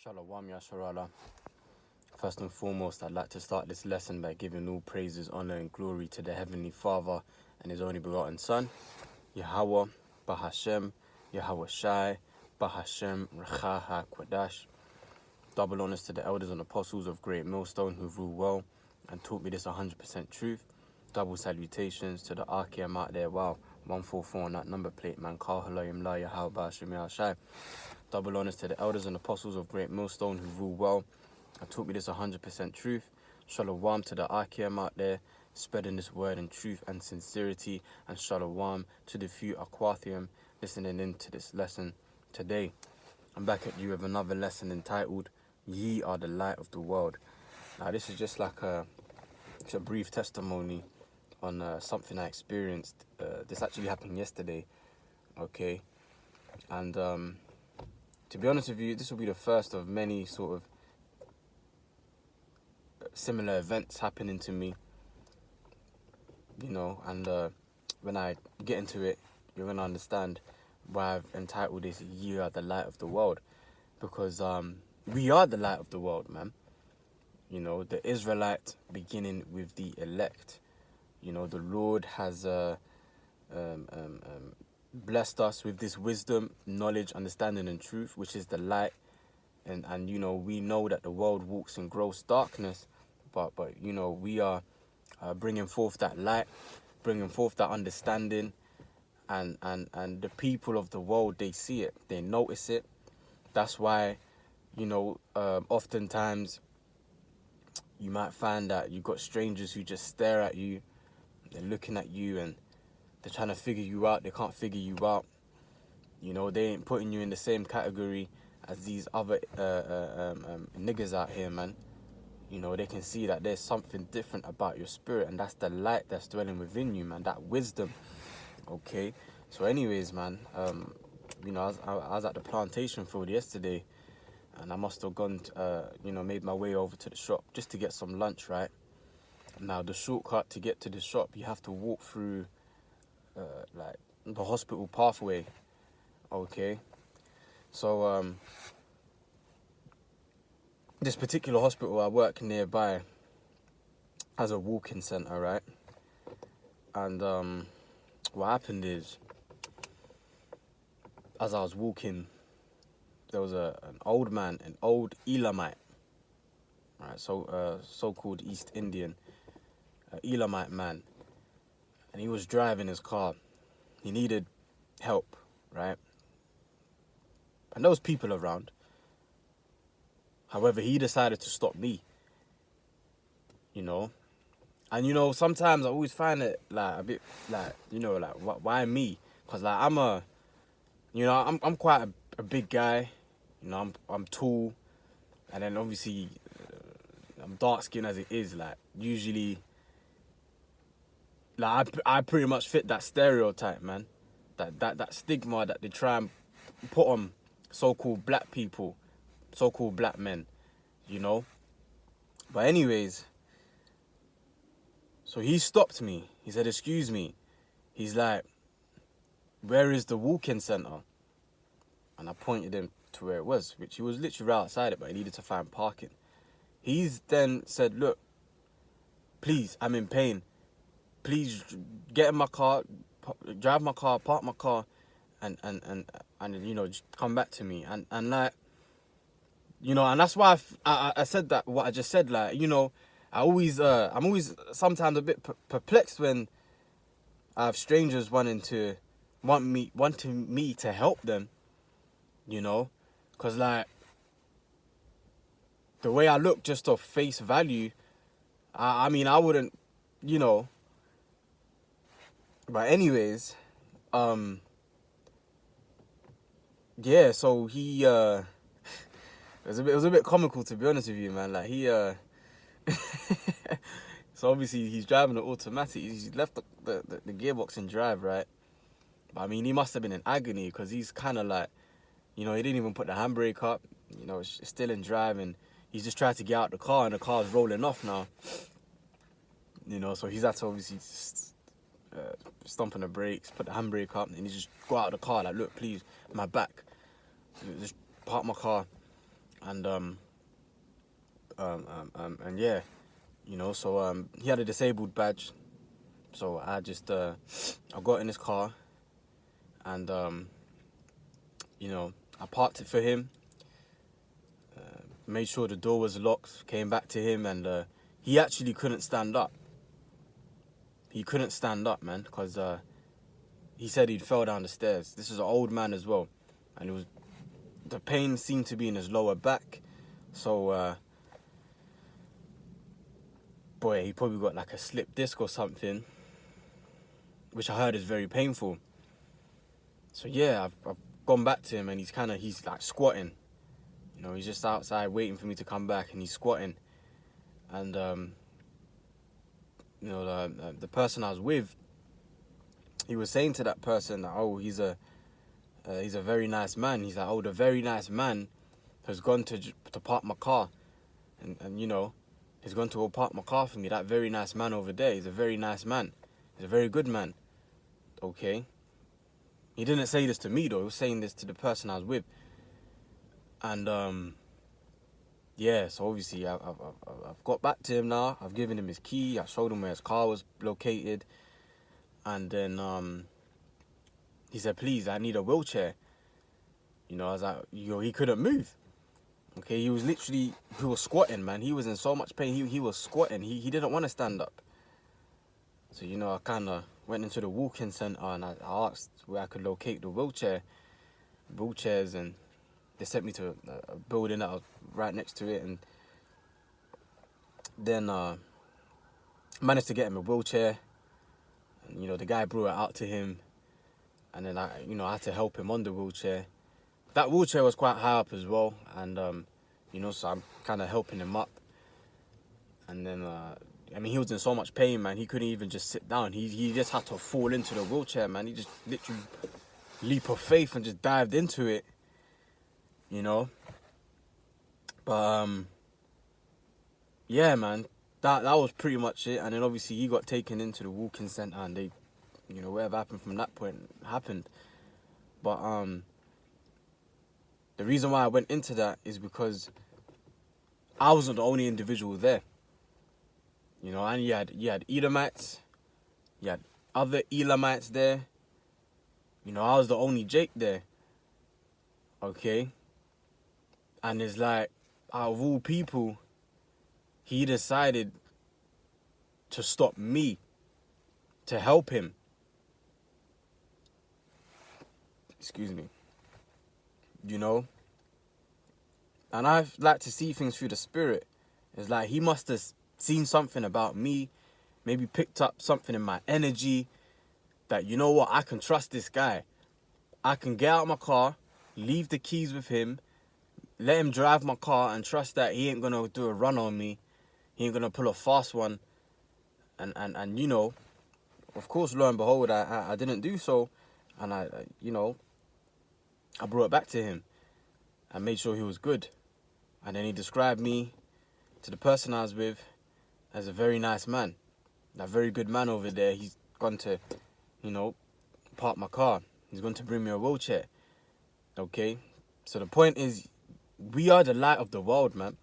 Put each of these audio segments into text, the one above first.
Shalom Yasharala. First and foremost, I'd like to start this lesson by giving all praises, honor, and glory to the Heavenly Father and His only begotten Son, Yahweh, Bahashem, Yahweh Shai, Bahashem, Recha HaKwadash. Double honors to the elders and apostles of Great Millstone who rule well and taught me this 100% truth. Double salutations to the Archeam out there. Wow, 144 on that number plate, man. Kal Halayim La Yahweh Bahashem Yahweh Shai. Double honors to the elders and apostles of Great Millstone who rule well and taught me this 100% truth. Shalom to the Archeam out there, spreading this word in truth and sincerity. And shalom to the few Aquathium listening in to this lesson today. I'm back at you with another lesson entitled, Ye are the light of the world. Now this is just like it's a brief testimony on something I experienced. This actually happened yesterday, okay? And to be honest with you, this will be the first of many sort of similar events happening to me, you know, and when I get into it, you're going to understand why I've entitled this, Ye are the light of the world, because we are the light of the world, man. You know, the Israelite beginning with the elect. You know, the Lord has blessed us with this wisdom, knowledge, understanding, and truth, which is the light. And you know, we know that the world walks in gross darkness, but you know, we are bringing forth that light, bringing forth that understanding, and the people of the world, they see it, they notice it. That's why, you know, oftentimes you might find that you got strangers who just stare at you, they're looking at you and they're trying to figure you out, they can't figure you out. You know, they ain't putting you in the same category as these other niggas out here, man. You know, they can see that there's something different about your spirit, and that's the light that's dwelling within you, man, that wisdom, okay? So anyways, man, you know, I was at the plantation field yesterday, and I must have gone, you know, made my way over to the shop just to get some lunch, right? Now, the shortcut to get to the shop, you have to walk through, like, the hospital pathway, okay? So, this particular hospital I work nearby has a walk-in centre, right? And what happened is, as I was walking, there was an old man, an old Elamite, right? So so-called East Indian, Elamite man, and he was driving his car. He needed help, right? And there was people around. However, he decided to stop me, you know. And, you know, sometimes I always find it, like, a bit, like, you know, like, why me? Because, like, I'm quite a big guy. You know, I'm tall. And then, obviously, I'm dark-skinned as it is. Like, usually, like, I pretty much fit that stereotype, man. That stigma that they try and put on so-called black people, so-called black men, you know. But anyways, so he stopped me. He said, excuse me. He's like, where is the walk-in centre? And I pointed him to where it was, which he was literally right outside it, but he needed to find parking. He's then said, look, please, I'm in pain. Please get in my car, drive my car, park my car, and you know, just come back to me. And like, you know, and that's why I said that, what I just said, like, you know, I'm always sometimes a bit perplexed when I have strangers wanting me to help them, you know, because, like, the way I look just off face value, I mean, I wouldn't, you know. But anyways, yeah, so he, it was a bit comical, to be honest with you, man. Like, he, so obviously he's driving an automatic. He's left the gearbox in drive, right? But I mean, he must have been in agony, because he's kind of like, you know, he didn't even put the handbrake up. You know, it's still in drive, and he's just tried to get out the car, and the car's rolling off now. You know, so he's had to obviously stomp on the brakes, put the handbrake up, and he just go out of the car like, look, please, my back. Just park my car. and and yeah, so he had a disabled badge, so I just I got in his car, and I parked it for him, made sure the door was locked, came back to him, and he actually couldn't stand up. He couldn't stand up, man, because he said he'd fell down the stairs. This is an old man as well, and the pain seemed to be in his lower back, so boy, he probably got like a slip disc or something, which I heard is very painful. So yeah, I've gone back to him, and he's like squatting. He's just outside waiting for me to come back, and he's squatting. And the person I was with, he was saying to that person that, oh, he's a very nice man. He's like, oh, the very nice man has gone to park my car, and he's gone to go park my car for me. That very nice man over there, he's a very nice man. He's a very good man. Okay. He didn't say this to me though. He was saying this to the person I was with. And yeah, so obviously I've got back to him now. I've given him his key. I showed him where his car was located, and then he said, "Please, I need a wheelchair." I was like, he couldn't move. Okay, he was squatting, man. He was in so much pain. He was squatting. He didn't want to stand up. So I kind of went into the walk-in center, and I asked where I could locate the wheelchairs, and they sent me to a building that was right next to it, and then managed to get him a wheelchair. And the guy brought it out to him, and then I had to help him on the wheelchair. That wheelchair was quite high up as well, and so I'm kind of helping him up. And then he was in so much pain, man. He couldn't even just sit down. He just had to fall into the wheelchair, man. He just literally leap of faith and just dived into it. But yeah, man, that was pretty much it. And then obviously he got taken into the walk-in center, and they, whatever happened from that point happened. But the reason why I went into that is because I wasn't the only individual there. And you had Edomites, you had other Elamites there. I was the only Jake there. Okay? And it's like, out of all people, he decided to stop me, to help him. Excuse me. And I like to see things through the spirit. It's like he must have seen something about me, maybe picked up something in my energy, that, I can trust this guy. I can get out of my car, leave the keys with him, let him drive my car, and trust that he ain't gonna do a run on me. He ain't gonna pull a fast one. And of course, lo and behold, I didn't do so. And I brought it back to him. I made sure he was good. And then he described me to the person I was with as a very nice man. That very good man over there. He's gone to, park my car. He's going to bring me a wheelchair. Okay? So the point is, we are the light of the world, man.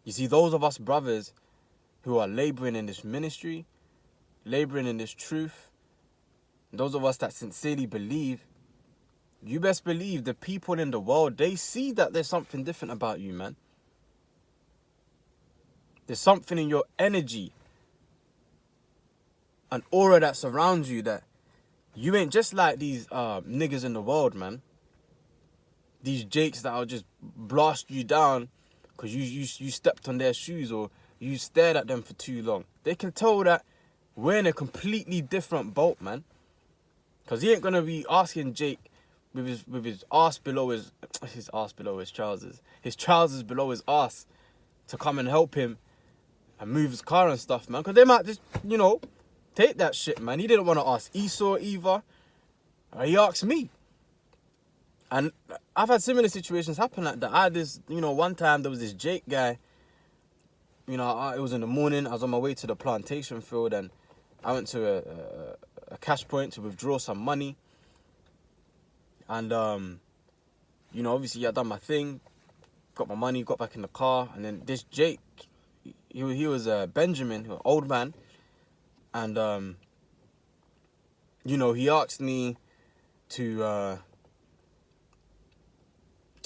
You see, those of us brothers who are laboring in this ministry, laboring in this truth, those of us that sincerely believe, you best believe the people in the world, they see that there's something different about you, man. There's something in your energy, an aura that surrounds you, that you ain't just like these niggas in the world, man. These jakes that'll just blast you down because you stepped on their shoes, or you stared at them for too long. They can tell that we're in a completely different boat, man. Because he ain't going to be asking Jake with his ass below his ass below his trousers below his ass, to come and help him and move his car and stuff, man. Because they might just, take that shit, man. He didn't want to ask Esau either. He asked me. And I've had similar situations happen like that. I had this, one time there was this Jake guy. It was in the morning. I was on my way to the plantation field, and I went to a cash point to withdraw some money. And, obviously I done my thing. got my money, got back in the car, and then this Jake, he was Benjamin, an old man, and you know, he asked me to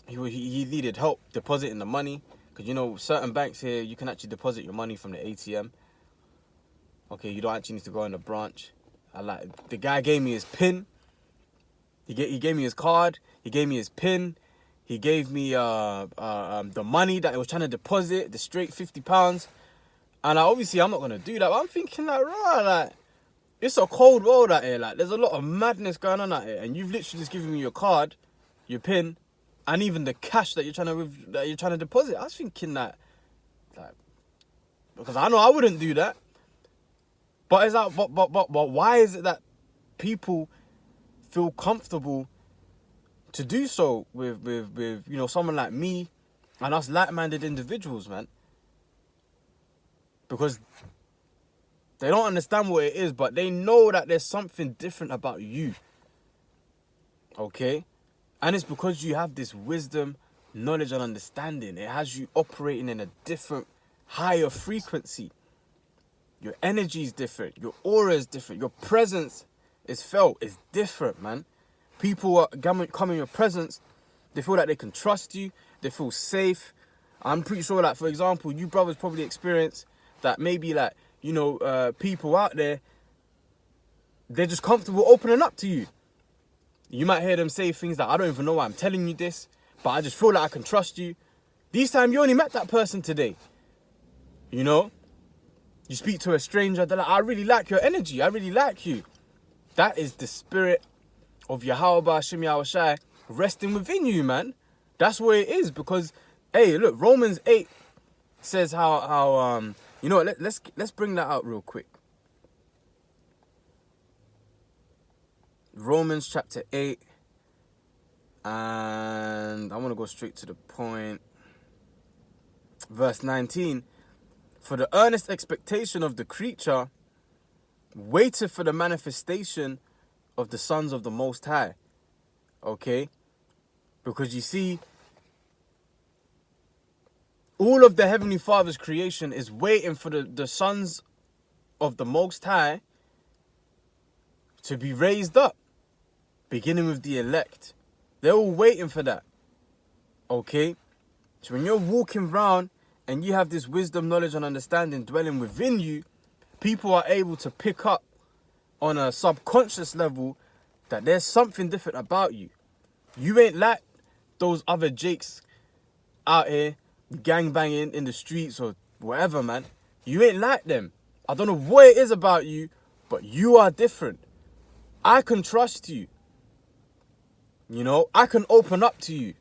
he needed help depositing the money, because you know certain banks here you can actually deposit your money from the ATM. Okay, you don't actually need to go in the branch. The guy gave me his PIN. He gave me his card. He gave me his PIN. He gave me the money that he was trying to deposit, the straight £50. And obviously I'm not gonna do that. But I'm thinking like, right, like it's a cold world out here. Like there's a lot of madness going on out here, and you've literally just given me your card, your PIN, and even the cash that you're trying to deposit. I was thinking that, like, because I know I wouldn't do that. But is that but why is it that people feel comfortable to do so with you know someone like me and us like-minded individuals, man? Because they don't understand what it is, but they know that there's something different about you. Okay? And it's because you have this wisdom, knowledge, and understanding. It has you operating in a different, higher frequency. Your energy is different. Your aura is different. Your presence is felt. It's different, man. People are come in your presence. They feel like they can trust you. They feel safe. I'm pretty sure that, for example, you brothers probably experience that maybe like, you know, people out there, they're just comfortable opening up to you. You might hear them say things like, I don't even know why I'm telling you this, but I just feel like I can trust you. These time you only met that person today. You know? You speak to a stranger, they're like, I really like your energy. I really like you. That is the spirit of Yahweh Hashem Yahushai resting within you, man. That's what it is. Because, hey, look, Romans 8 says how you know what, let's bring that out real quick. Romans chapter 8, and I want to go straight to the point. Verse 19. For the earnest expectation of the creature waiteth for the manifestation of the sons of the Most High. Okay? Because you see, all of the Heavenly Father's creation is waiting for the sons of the Most High to be raised up. Beginning with the elect. They're all waiting for that. Okay? So when you're walking around and you have this wisdom, knowledge, and understanding dwelling within you, people are able to pick up on a subconscious level that there's something different about you. You ain't like those other Jakes out here gangbanging in the streets or whatever, man. You ain't like them. I don't know what it is about you, but you are different. I can trust you. You know, I can open up to you.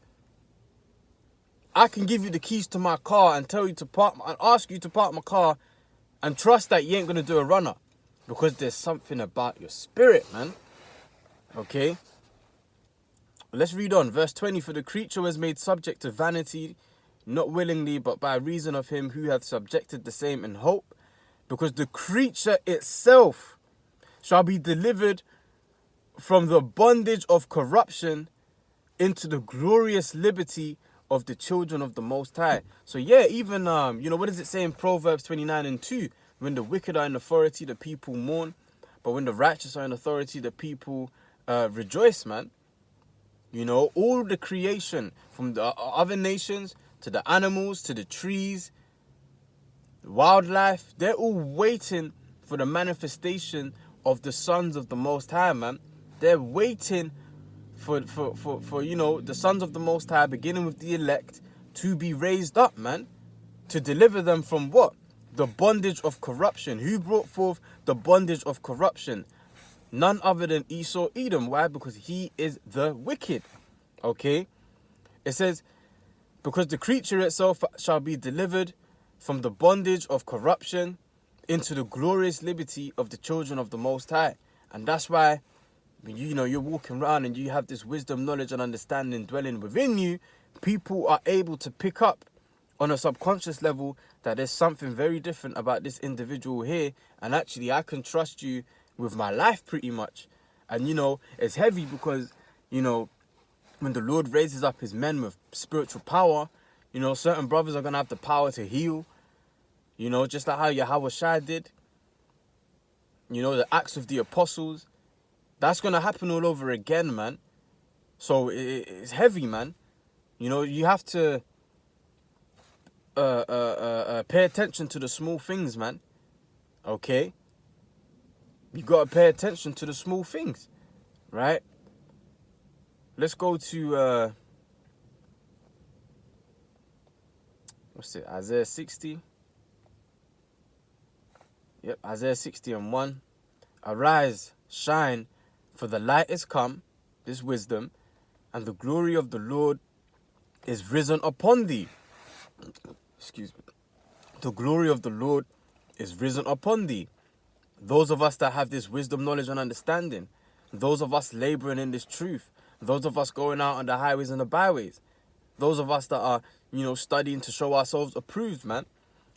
I can give you the keys to my car and tell you to park and ask you to park my car and trust that you ain't gonna do a runner, because there's something about your spirit, man. Okay? Let's read on. Verse 20. For the creature was made subject to vanity, not willingly, but by reason of him who hath subjected the same in hope, because the creature itself shall be delivered from the bondage of corruption into the glorious liberty of the children of the Most High. So yeah, even, you know, what does it say in Proverbs 29:2? When the wicked are in authority, the people mourn. But when the righteous are in authority, the people rejoice, man. You know, all the creation, from the other nations to the animals, to the trees, wildlife, they're all waiting for the manifestation of the sons of the Most High, man. They're waiting for you know, the sons of the Most High, beginning with the elect, to be raised up, man. To deliver them from what? The bondage of corruption. Who brought forth the bondage of corruption? None other than Esau Edom. Why? Because he is the wicked. Okay? It says, because the creature itself shall be delivered from the bondage of corruption into the glorious liberty of the children of the Most High. And that's why, you know, you're walking around and you have this wisdom, knowledge, and understanding dwelling within you, people are able to pick up on a subconscious level that there's something very different about this individual here, and actually I can trust you with my life pretty much. And you know, it's heavy because, you know, when the Lord raises up his men with spiritual power, You know, certain brothers are going to have the power to heal. You know, just like how Yahweh Shai did. You know, the Acts of the Apostles. That's going to happen all over again, man. So it's heavy, man. You know, you have to pay attention to the small things, man. Okay? You got to pay attention to the small things, right? Let's go to, what's it, Isaiah 60. Yep, Isaiah 60 and 1. Arise, shine, for the light is come, this wisdom, and the glory of the Lord is risen upon thee. Excuse me. The glory of the Lord is risen upon thee. Those of us that have this wisdom, knowledge, and understanding, those of us laboring in this truth, those of us going out on the highways and the byways, those of us that are, you know, studying to show ourselves approved, man.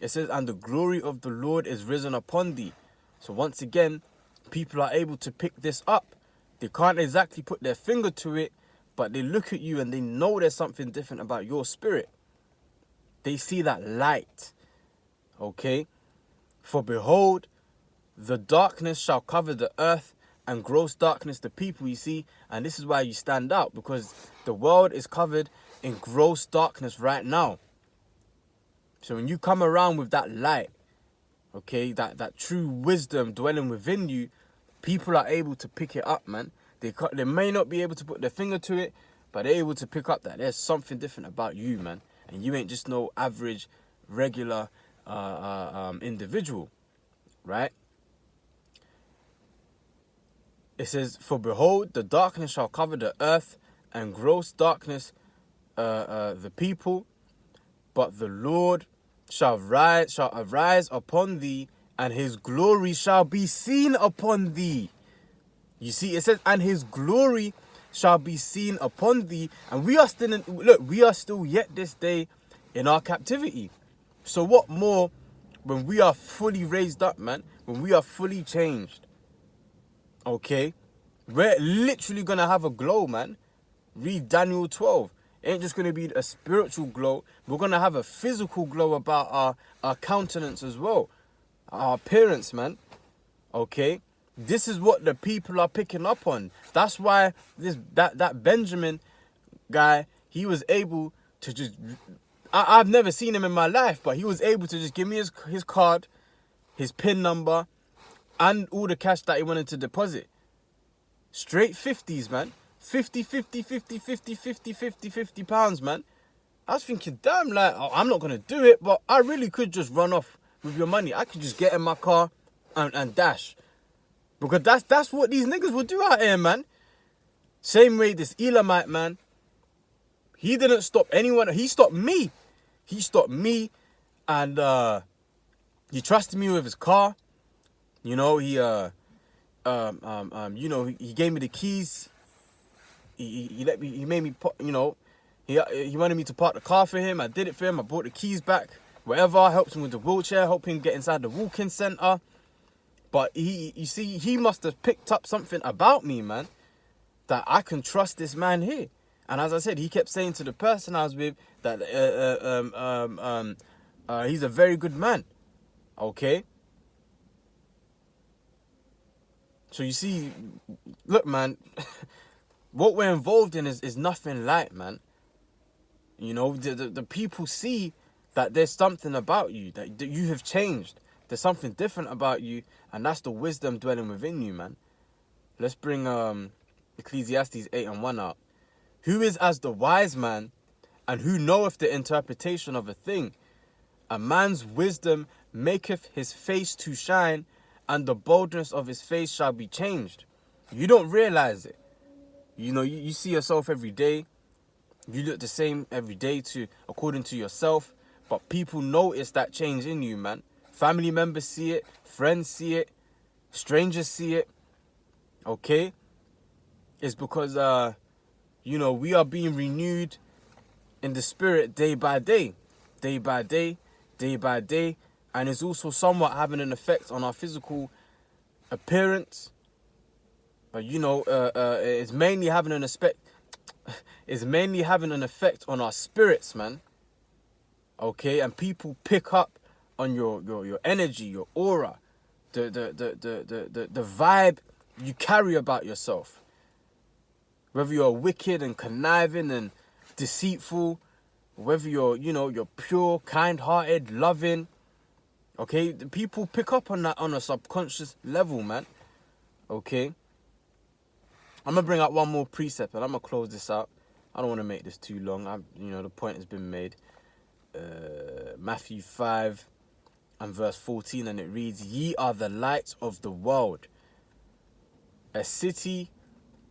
It says, and the glory of the Lord is risen upon thee. So once again, people are able to pick this up. They can't exactly put their finger to it, but they look at you and they know there's something different about your spirit. They see that light. Okay? For behold, the darkness shall cover the earth, and gross darkness the people, you see. And this is why you stand out, because the world is covered in gross darkness right now. So when you come around with that light, okay, that true wisdom dwelling within you, people are able to pick it up, man. They may not be able to put their finger to it, but they're able to pick up that there's something different about you, man. And you ain't just no average, regular individual, right? It says, for behold, the darkness shall cover the earth, and gross darkness the people. But the Lord shall arise upon thee, and his glory shall be seen upon thee. You see, it says, and his glory shall be seen upon thee. And we are still we are still yet this day in our captivity. So what more when we are fully raised up, man? When we are fully changed. Okay? We're literally going to have a glow, man. Read Daniel 12. It ain't just going to be a spiritual glow. We're going to have a physical glow about our countenance as well. Our appearance, man. Okay? This is what the people are picking up on. That's why that Benjamin guy, he was able to just... I've never seen him in my life, but he was able to just give me his card, his PIN number, and all the cash that he wanted to deposit. Straight 50s, man. 50 pounds, man. I was thinking, damn, like, I'm not going to do it, but I really could just run off with your money. I could just get in my car and dash. Because that's what these niggas would do out here, man. Same way this Elamite, man. He didn't stop anyone. He stopped me. He stopped me, and he trusted me with his car. You know, he gave me the keys. He let me. He made me. You know, he wanted me to park the car for him. I did it for him. I brought the keys back. Whatever. I helped him with the wheelchair. Helped him get inside the walk-in center. But you see, he must have picked up something about me, man, that I can trust this man here. And as I said, he kept saying to the person I was with that he's a very good man. Okay. So you see, look, man, what we're involved in is nothing light, man. You know, the people see that there's something about you, that you have changed. There's something different about you, and that's the wisdom dwelling within you, man. Let's bring Ecclesiastes 8 and 1 out. Who is as the wise man, and who knoweth the interpretation of a thing? A man's wisdom maketh his face to shine, and the boldness of his face shall be changed. You don't realize it. You know, you see yourself every day. You look the same every day according to yourself. But people notice that change in you, man. Family members see it. Friends see it. Strangers see it. Okay? It's because, you know, we are being renewed in the spirit day by day. Day by day. Day by day. And it's also somewhat having an effect on our physical appearance. But, you know, it's mainly having an effect on our spirits, man. Okay, and people pick up on your energy, your aura, the vibe you carry about yourself. Whether you're wicked and conniving and deceitful, whether you're pure, kind-hearted, loving. Okay, the people pick up on that on a subconscious level, man. Okay, I'm gonna bring out one more precept and I'm gonna close this out. I don't want to make this too long. The point has been made. Matthew 5 and verse 14, and it reads, "Ye are the light of the world. A city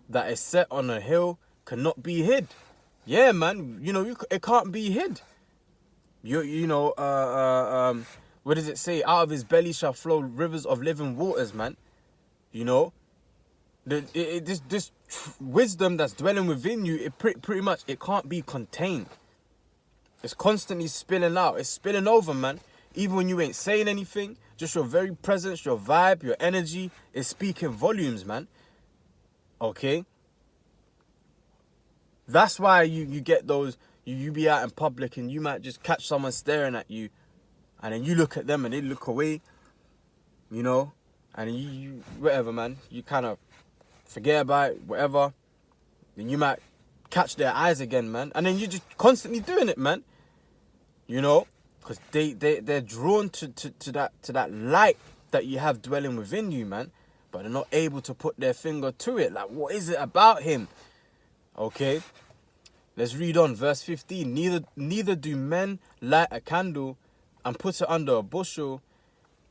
that is set on a hill cannot be hid." Yeah, man. It can't be hid. What does it say? Out of his belly shall flow rivers of living waters, man. This wisdom that's dwelling within you, it pretty much, it can't be contained. It's constantly spilling out. It's spilling over, man. Even when you ain't saying anything, just your very presence, your vibe, your energy is speaking volumes, man. Okay? That's why you get those, you be out in public and you might just catch someone staring at you, and then you look at them and they look away, and you whatever, man. You kind of forget about it, whatever. Then you might catch their eyes again, man. And then you're just constantly doing it, man. Because they're drawn to that light that you have dwelling within you, man. But they're not able to put their finger to it. Like, what is it about him? Okay, let's read on. Verse 15. Neither do men light a candle and put it under a bushel,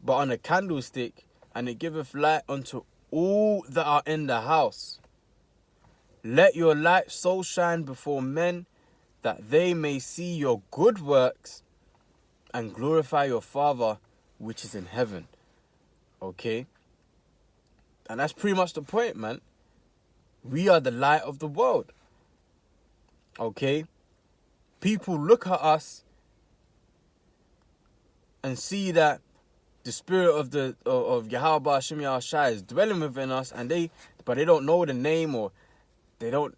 but on a candlestick, and it giveth light unto all that are in the house. Let your light so shine before men that they may see your good works and glorify your Father which is in heaven. Okay? And that's pretty much the point, man. We are the light of the world. Okay? People look at us and see that the spirit of Yahweh Hashem Yahushua is dwelling within us, but they don't know the name, or they don't,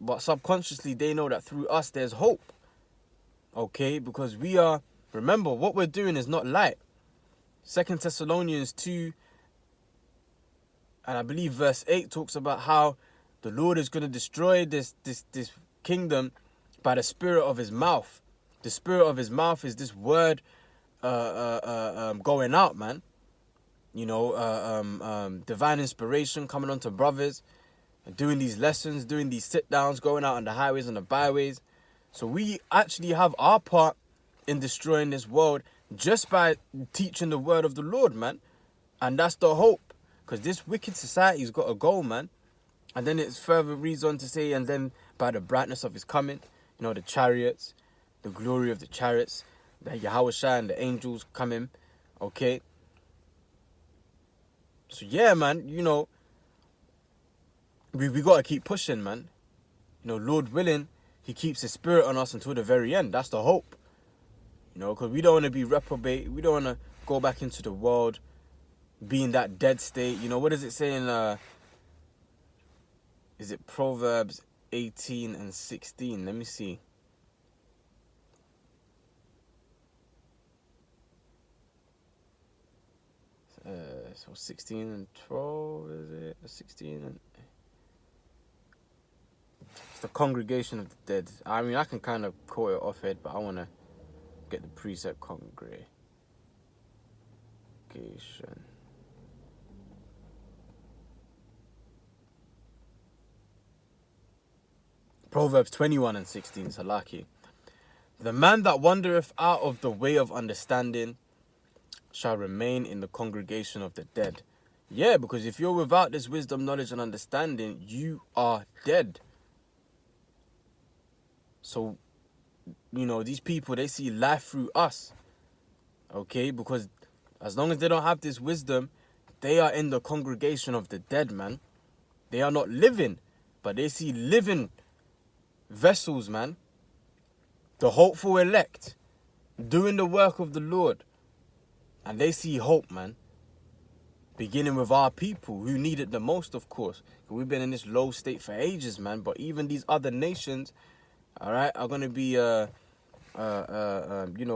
but subconsciously they know that through us there's hope. Okay? Because remember, what we're doing is not light. 2 Thessalonians 2, and I believe verse 8 talks about how the Lord is going to destroy this kingdom by the spirit of his mouth. The spirit of his mouth is this word going out, man. Divine inspiration coming onto brothers, and doing these lessons, doing these sit downs, going out on the highways and the byways. So we actually have our part in destroying this world just by teaching the word of the Lord, man. And that's the hope. Because this wicked society's got a goal, man. And then it further reads on to say, and then by the brightness of his coming, the chariots, the glory of the chariots, the Yahweh and the angels coming. Okay? So yeah, man, we got to keep pushing, man. Lord willing, he keeps his spirit on us until the very end. That's the hope. Because we don't want to be reprobate. We don't want to go back into the world, be in that dead state. What does it say in, is it Proverbs 18 and 16? Let me see. So 16 and 12, is it? 16 and... It's the congregation of the dead. I mean, I can kind of quote it off head, but I want to get the precept congregation. Proverbs 21 and 16, Salaki. The man that wandereth out of the way of understanding shall remain in the congregation of the dead. Yeah, because if you're without this wisdom, knowledge, and understanding, you are dead. So, these people, they see life through us. Okay? Because as long as they don't have this wisdom, they are in the congregation of the dead, man. They are not living, but they see living vessels, man. The hopeful elect, doing the work of the Lord. And they see hope, man. Beginning with our people who need it the most, of course. We've been in this low state for ages, man. But even these other nations, all right, are going to be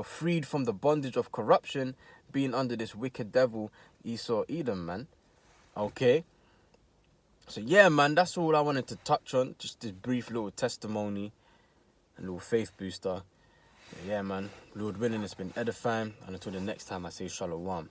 freed from the bondage of corruption, being under this wicked devil, Esau, Edom, man. Okay. So yeah, man, that's all I wanted to touch on. Just this brief little testimony, a little faith booster. Yeah, man. Lord willing, it's been edifying. And until the next time, I say shalom.